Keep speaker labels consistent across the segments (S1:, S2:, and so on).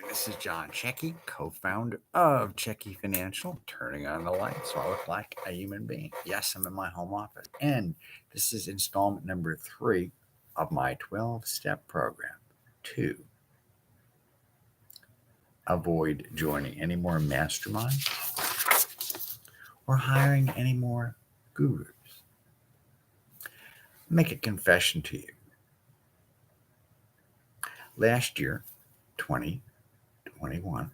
S1: This is John Checky, co-founder of Checky Financial, turning on the lights so I look like a human being. Yes, I'm in my home office. And this is installment number 3 of my 12-step program to avoid joining any more masterminds or hiring any more gurus. Make a confession to you. Last year, 2021,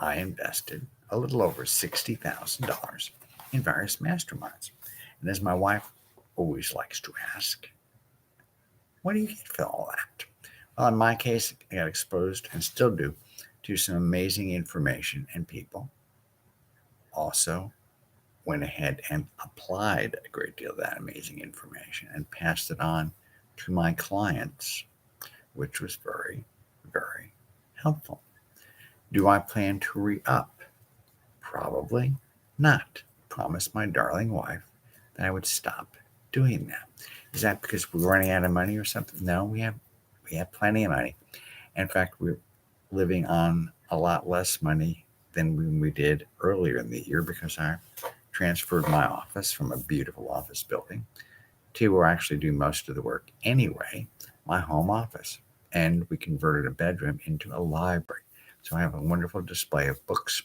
S1: I invested a little over $60,000 in various masterminds. And as my wife always likes to ask, what do you get for all that? Well, in my case, I got exposed and still do to some amazing information and people. Also, went ahead and applied a great deal of that amazing information and passed it on to my clients, which was very, very helpful. Do I plan to re up? Probably not. Promised my darling wife that I would stop doing that. Is that because we're running out of money or something? No, we have plenty of money. In fact, we're living on a lot less money than we did earlier in the year because I transferred my office from a beautiful office building to where I actually do most of the work anyway, my home office. And we converted a bedroom into a library. So I have a wonderful display of books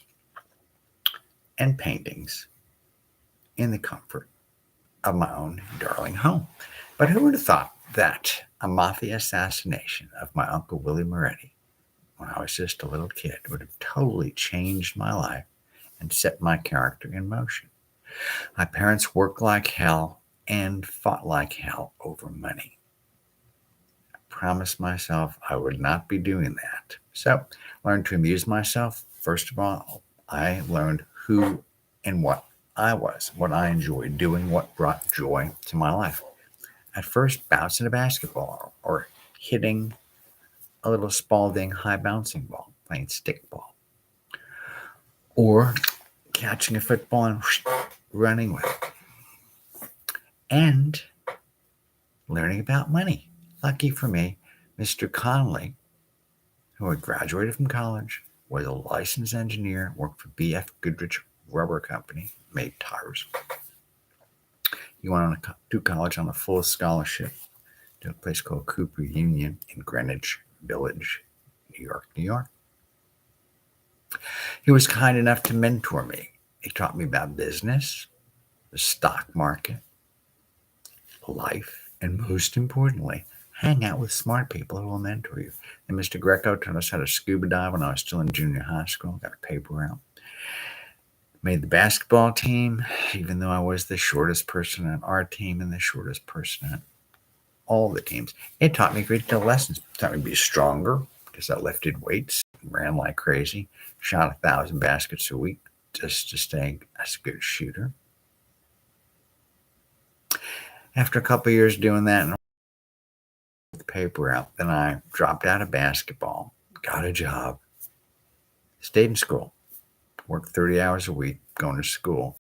S1: and paintings in the comfort of my own darling home. But who would have thought that a mafia assassination of my Uncle Willie Moretti when I was just a little kid would have totally changed my life and set my character in motion? My parents worked like hell and fought like hell over money. I promised myself I would not be doing that. So, learned to amuse myself. First of all, I learned who and what I was, what I enjoyed doing, what brought joy to my life. At first, bouncing a basketball or hitting a little Spalding high bouncing ball, playing stickball, or catching a football and running with it, and learning about money. Lucky for me, Mr. Conley, who had graduated from college, was a licensed engineer, worked for B.F. Goodrich Rubber Company, made tires. He went on to college on a full scholarship to a place called Cooper Union in Greenwich Village, New York, New York. He was kind enough to mentor me. He taught me about business, the stock market, life, and most importantly, hang out with smart people who will mentor you. And Mr. Greco taught us how to scuba dive when I was still in junior high school. Got a paper route. Made the basketball team, even though I was the shortest person on our team and the shortest person on all the teams. It taught me a great deal of lessons. It taught me to be stronger because I lifted weights, ran like crazy, shot 1,000 baskets a week just to stay a good shooter. After a couple of years doing that and the paper out, then I dropped out of basketball, got a job, stayed in school, worked 30 hours a week going to school,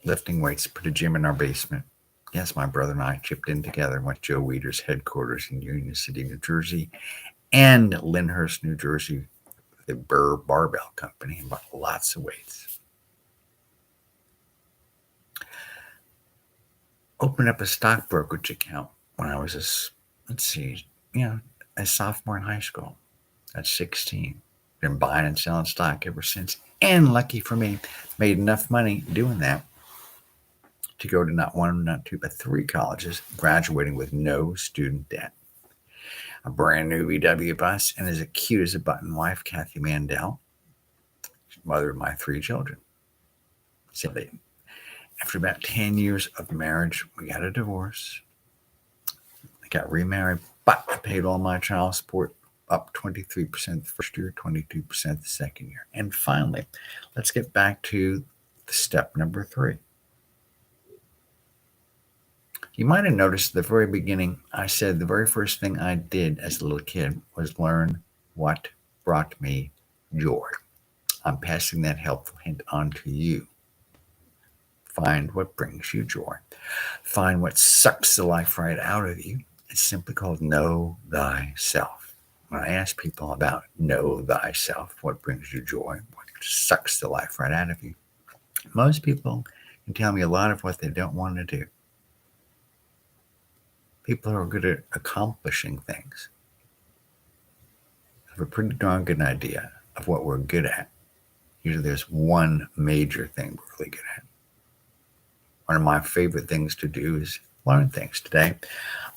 S1: lifting weights, put a gym in our basement. Yes, my brother and I chipped in together and went to Joe Weider's headquarters in Union City, New Jersey, and Lyndhurst, New Jersey, the Burr Barbell Company, and bought lots of weights. Opened up a stock brokerage account when I was a sophomore in high school at 16. Been buying and selling stock ever since. And lucky for me, made enough money doing that to go to not one, not two, but 3 colleges, graduating with no student debt. A brand new VW bus, and as cute as a button wife, Kathy Mandel, mother of my 3 children. Simply, after about 10 years of marriage, we got a divorce. I got remarried, but I paid all my child support, up 23% the first year, 22% the second year. And finally, let's get back to step number 3. You might have noticed at the very beginning, I said the very first thing I did as a little kid was learn what brought me joy. I'm passing that helpful hint on to you. Find what brings you joy. Find what sucks the life right out of you. It's simply called know thyself. when I ask people about know thyself, what brings you joy, what sucks the life right out of you, most people can tell me a lot of what they don't want to do. People who are good at accomplishing things have a pretty darn good idea of what we're good at. Usually there's one major thing we're really good at. One of my favorite things to do is learn things. Today,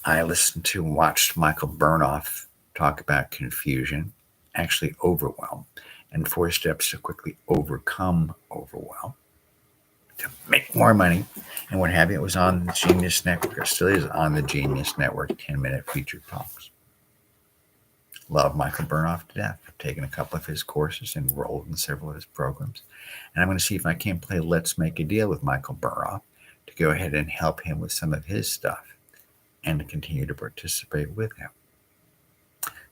S1: I listened to and watched Michael Burnoff talk about confusion, actually overwhelm, and 4 steps to quickly overcome overwhelm, to make more money, and what have you. It was on the Genius Network. It still is on the Genius Network, 10-minute featured talks. Love Michael Burnoff to death. I've taken a couple of his courses, enrolled in several of his programs, and I'm going to see if I can't play Let's Make a Deal with Michael Burnoff to go ahead and help him with some of his stuff and to continue to participate with him.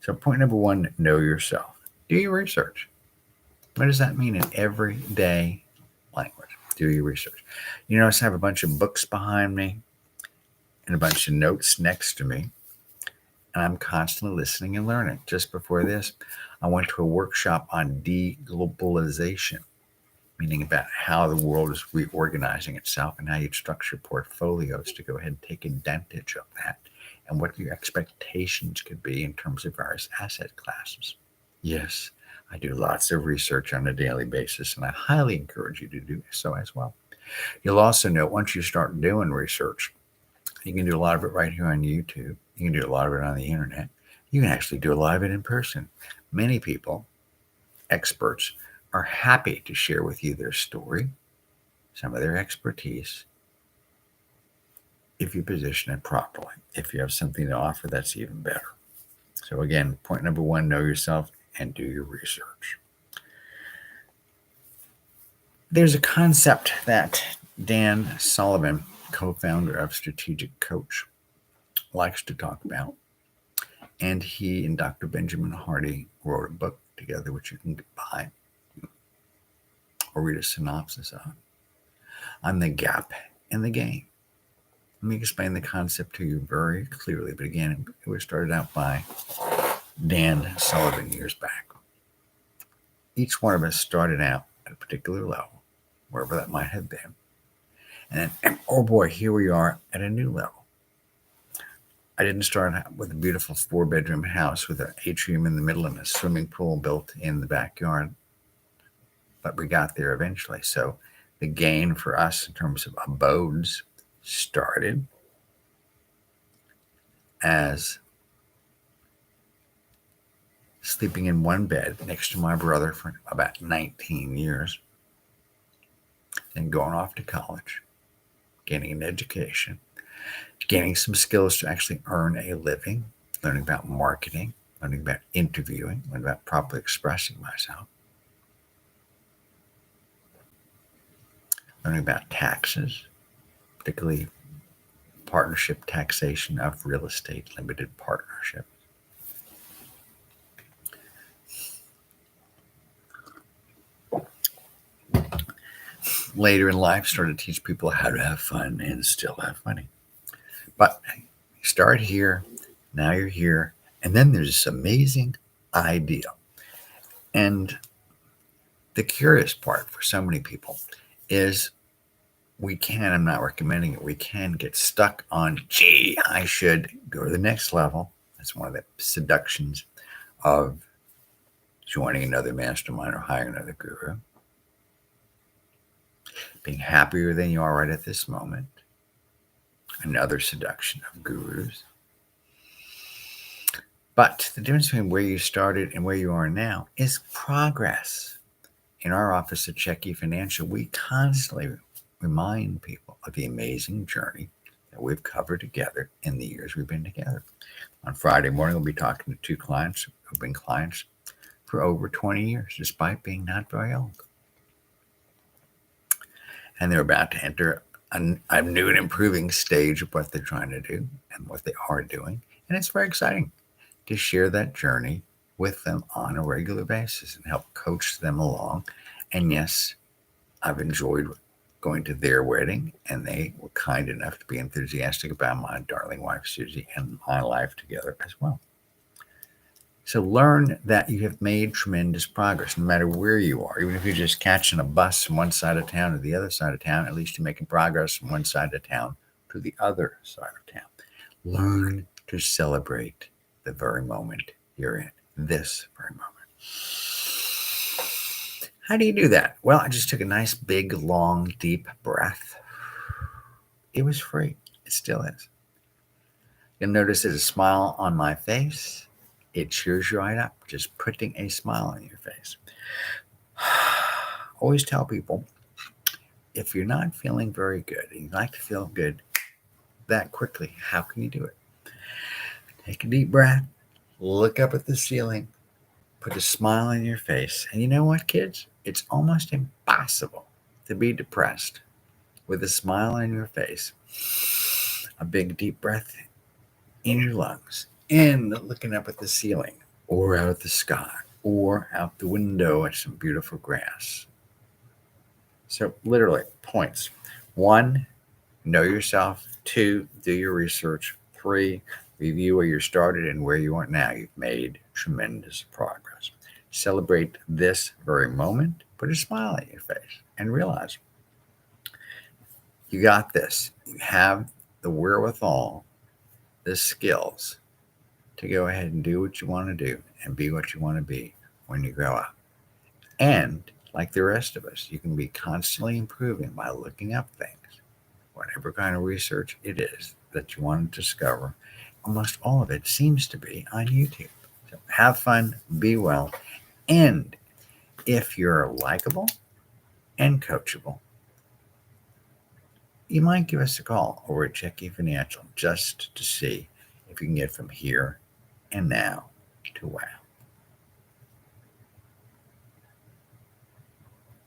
S1: So point number 1, know yourself. Do your research. What does that mean in everyday language? Do your research. You notice I have a bunch of books behind me and a bunch of notes next to me, and I'm constantly listening and learning. Just before this, I went to a workshop on deglobalization, meaning about how the world is reorganizing itself and how you structure portfolios to go ahead and take advantage of that, and what your expectations could be in terms of various asset classes. Yes, I do lots of research on a daily basis, and I highly encourage you to do so as well. You'll also know once you start doing research, you can do a lot of it right here on YouTube. You can do a lot of it on the internet. You can actually do a lot of it in person. Many people, experts, are happy to share with you their story, some of their expertise, if you position it properly. If you have something to offer, that's even better. So again, point number 1, know yourself and do your research. There's a concept that Dan Sullivan, co-founder of Strategic Coach, likes to talk about. And he and Dr. Benjamin Hardy wrote a book together, which you can buy or read a synopsis of, on the gap in the game. Let me explain the concept to you very clearly. But again, it was started out by Dan Sullivan years back. Each one of us started out at a particular level, wherever that might have been. And then, oh boy, here we are at a new level. I didn't start out with a beautiful 4-bedroom house with an atrium in the middle and a swimming pool built in the backyard, but we got there eventually. So the gain for us in terms of abodes started as sleeping in one bed next to my brother for about 19 years, then going off to college, getting an education, gaining some skills to actually earn a living, learning about marketing, learning about interviewing, learning about properly expressing myself, learning about taxes, particularly partnership taxation of real estate limited partnership. Later in life, started to teach people how to have fun and still have money. But you start here, now you're here, and then there's this amazing idea. And the curious part for so many people is I'm not recommending it, we can get stuck on, gee, I should go to the next level. That's one of the seductions of joining another mastermind or hiring another guru. Being happier than you are right at this moment. Another seduction of gurus. But the difference between where you started and where you are now is progress. In our office at Checky Financial, we constantly remind people of the amazing journey that we've covered together in the years we've been together. On Friday morning, we'll be talking to 2 clients who've been clients for over 20 years, despite being not very old. And they're about to enter a new and improving stage of what they're trying to do and what they are doing. And it's very exciting to share that journey with them on a regular basis and help coach them along. And yes, I've enjoyed going to their wedding, and they were kind enough to be enthusiastic about my darling wife, Susie, and my life together as well. So learn that you have made tremendous progress no matter where you are. Even if you're just catching a bus from one side of town to the other side of town, at least you're making progress from one side of town to the other side of town. Learn to celebrate the very moment you're in, this very moment. How do you do that? Well, I just took a nice, big, long, deep breath. It was free. It still is. You'll notice there's a smile on my face. It cheers you right up, just putting a smile on your face. Always tell people, if you're not feeling very good and you'd like to feel good that quickly, how can you do it? Take a deep breath, look up at the ceiling, put a smile on your face. And you know what, kids? It's almost impossible to be depressed with a smile on your face. A big deep breath in your lungs and looking up at the ceiling or out at the sky or out the window at some beautiful grass. So, literally, points. 1, know yourself. 2, do your research. 3, review where you started and where you are now. You've made tremendous progress. Celebrate this very moment. Put a smile on your face and realize you got this. You have the wherewithal, the skills to go ahead and do what you want to do and be what you want to be when you grow up. And like the rest of us, you can be constantly improving by looking up things, whatever kind of research it is that you want to discover. Almost all of it seems to be on YouTube. So have fun, be well, and if you're likable and coachable, you might give us a call over at Checky Financial just to see if you can get from here and now to wow.